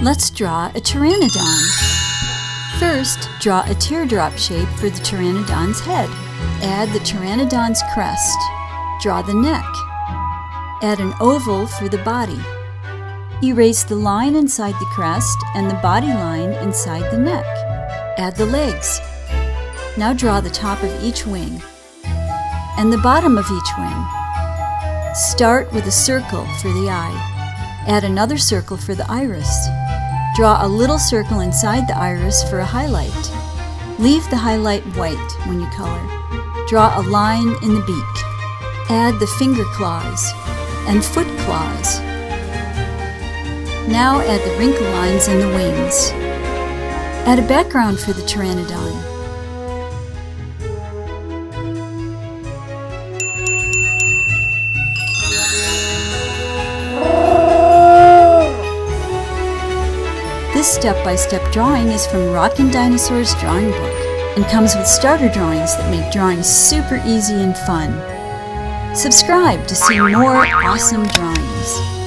Let's draw a Pteranodon. First, draw a teardrop shape for the Pteranodon's head. Add the Pteranodon's crest. Draw the neck. Add an oval for the body. Erase the line inside the crest and the body line inside the neck. Add the legs. Now draw the top of each wing and the bottom of each wing. Start with a circle for the eye. Add another circle for the iris. Draw a little circle inside the iris for a highlight. Leave the highlight white when you color. Draw a line in the beak. Add the finger claws and foot claws. Now add the wrinkle lines in the wings. Add a background for the Pteranodon. This step-by-step drawing is from Rockin' Dinosaurs drawing book and comes with starter drawings that make drawing super easy and fun. Subscribe to see more awesome drawings.